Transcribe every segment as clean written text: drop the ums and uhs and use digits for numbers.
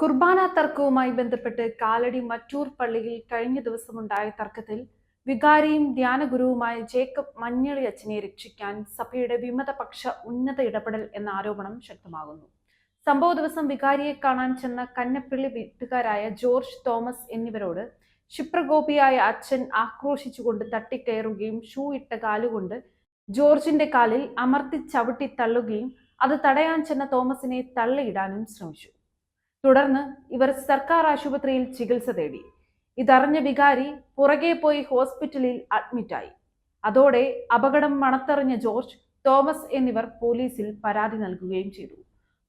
കുർബാന തർക്കവുമായി ബന്ധപ്പെട്ട് കാലടി മറ്റൂർ പള്ളിയിൽ കഴിഞ്ഞ ദിവസമുണ്ടായ തർക്കത്തിൽ വികാരിയും ധ്യാനഗുരുവുമായ ജേക്കബ് മഞ്ഞളി അച്ഛനെ രക്ഷിക്കാൻ സഭയുടെ വിമതപക്ഷ ഉന്നത ഇടപെടൽ എന്ന ആരോപണം ശക്തമാകുന്നു. സംഭവ ദിവസം വികാരിയെ കാണാൻ ചെന്ന കന്നപ്പള്ളി വീട്ടുകാരായ ജോർജ് തോമസ് എന്നിവരോട് ക്ഷിപ്രകോപിയായ അച്ഛൻ ആക്രോശിച്ചുകൊണ്ട് തട്ടിക്കയറുകയും ഷൂ ഇട്ട കാലുകൊണ്ട് ജോർജിന്റെ കാലിൽ അമർത്തി ചവിട്ടി തള്ളുകയും അത് തടയാൻ ചെന്ന തോമസിനെ തള്ളിയിടാനും ശ്രമിച്ചു. തുടർന്ന് ഇവർ സർക്കാർ ആശുപത്രിയിൽ ചികിത്സ തേടി. ഇതറിഞ്ഞ വികാരി പുറകെ പോയി ഹോസ്പിറ്റലിൽ അഡ്മിറ്റായി. അതോടെ അപകടം മണത്തറിഞ്ഞ ജോർജ് തോമസ് എന്നിവർ പോലീസിൽ പരാതി നൽകുകയും ചെയ്തു.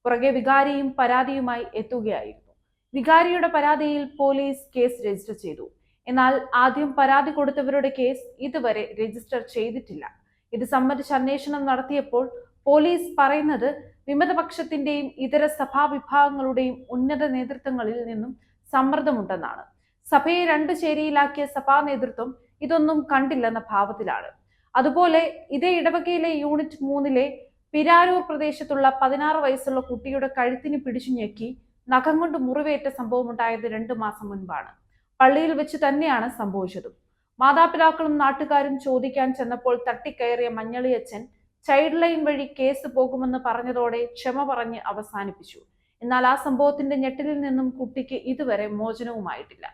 പുറകെ വികാരിയും പരാതിയുമായി എത്തുകയായിരുന്നു. വികാരിയുടെ പരാതിയിൽ പോലീസ് കേസ് രജിസ്റ്റർ ചെയ്തു. എന്നാൽ ആദ്യം പരാതി കൊടുത്തവരുടെ കേസ് ഇതുവരെ രജിസ്റ്റർ ചെയ്തിട്ടില്ല. ഇത് സംബന്ധിച്ച് അന്വേഷണം നടത്തിയപ്പോൾ പോലീസ് പറയുന്നത് വിമതപക്ഷത്തിന്റെയും ഇതര സഭാവിഭാഗങ്ങളുടെയും ഉന്നത നേതൃത്വങ്ങളിൽ നിന്നും സമ്മർദ്ദമുണ്ടെന്നാണ്. സഭയെ രണ്ടു ചേരിയിലാക്കിയ സഭാ നേതൃത്വം ഇതൊന്നും കണ്ടില്ലെന്ന ഭാവത്തിലാണ്. അതുപോലെ ഇതേ ഇടവകയിലെ യൂണിറ്റ് 3 പിരാരൂർ പ്രദേശത്തുള്ള 16 വയസ്സുള്ള കുട്ടിയുടെ കഴുത്തിന് പിടിച്ചു ഞെക്കി നഖം കൊണ്ട് മുറിവേറ്റ സംഭവമുണ്ടായത് 2 മാസം മുൻപാണ്. പള്ളിയിൽ വെച്ച് തന്നെയാണ് സംഭവിച്ചതും. മാതാപിതാക്കളും നാട്ടുകാരും ചോദിക്കാൻ ചെന്നപ്പോൾ തട്ടിക്കയറിയ മഞ്ഞളി അച്ഛൻ ചൈൽഡ് ലൈൻ വഴി കേസ് പോകുമെന്ന് പറഞ്ഞതോടെ ക്ഷമ പറഞ്ഞ് അവസാനിപ്പിച്ചു. എന്നാൽ ആ സംഭവത്തിന്റെ ഞെട്ടലിൽ നിന്നും കുട്ടിക്ക് ഇതുവരെ മോചനവുമായിട്ടില്ല.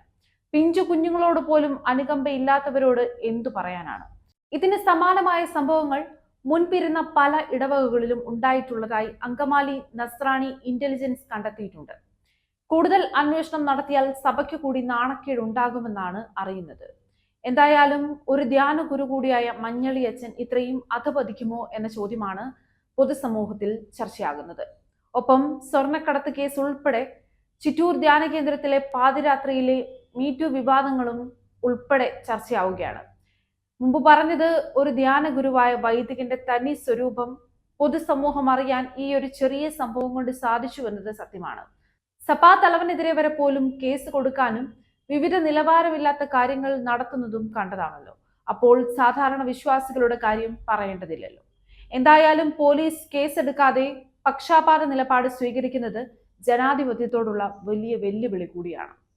പിഞ്ചു കുഞ്ഞുങ്ങളോട് പോലും അനുകമ്പയില്ലാത്തവരോട് എന്തു പറയാനാണ്? ഇതിന് സമാനമായ സംഭവങ്ങൾ മുൻപിരുന്ന പല ഇടവകകളിലും ഉണ്ടായിട്ടുള്ളതായി അങ്കമാലി നസ്രാണി ഇന്റലിജൻസ് കണ്ടെത്തിയിട്ടുണ്ട്. കൂടുതൽ അന്വേഷണം നടത്തിയാൽ സഭയ്ക്ക് കൂടി നാണക്കേട് ഉണ്ടാകുമെന്നാണ് അറിയുന്നത്. എന്തായാലും ഒരു ധ്യാന ഗുരു കൂടിയായ മഞ്ഞളി അച്ഛൻ ഇത്രയും അധപതിക്കുമോ എന്ന ചോദ്യമാണ് പൊതുസമൂഹത്തിൽ ചർച്ചയാകുന്നത്. ഒപ്പം സ്വർണ്ണക്കടത്ത് കേസ് ഉൾപ്പെടെ ചിറ്റൂർ ധ്യാന കേന്ദ്രത്തിലെ പാതിരാത്രിയിലെ മീറ്റു വിവാദങ്ങളും ഉൾപ്പെടെ ചർച്ചയാവുകയാണ്. മുമ്പ് പറഞ്ഞത് ഒരു ധ്യാന ഗുരുവായ വൈദികന്റെ തനി സ്വരൂപം പൊതുസമൂഹം അറിയാൻ ഈ ഒരു ചെറിയ സംഭവം കൊണ്ട് സാധിച്ചു എന്നത് സത്യമാണ്. സഭാ തലവനെതിരെ വരെ പോലും കേസ് കൊടുക്കാനും വിവിധ നിലവാരമില്ലാത്ത കാര്യങ്ങൾ നടത്തുന്നതും കണ്ടതാണല്ലോ. അപ്പോൾ സാധാരണ വിശ്വാസികളുടെ കാര്യം പറയേണ്ടതില്ലല്ലോ. എന്തായാലും പോലീസ് കേസെടുക്കാതെ പക്ഷാപാത നിലപാട് സ്വീകരിക്കുന്നത് ജനാധിപത്യത്തോടുള്ള വലിയ വെല്ലുവിളി കൂടിയാണ്.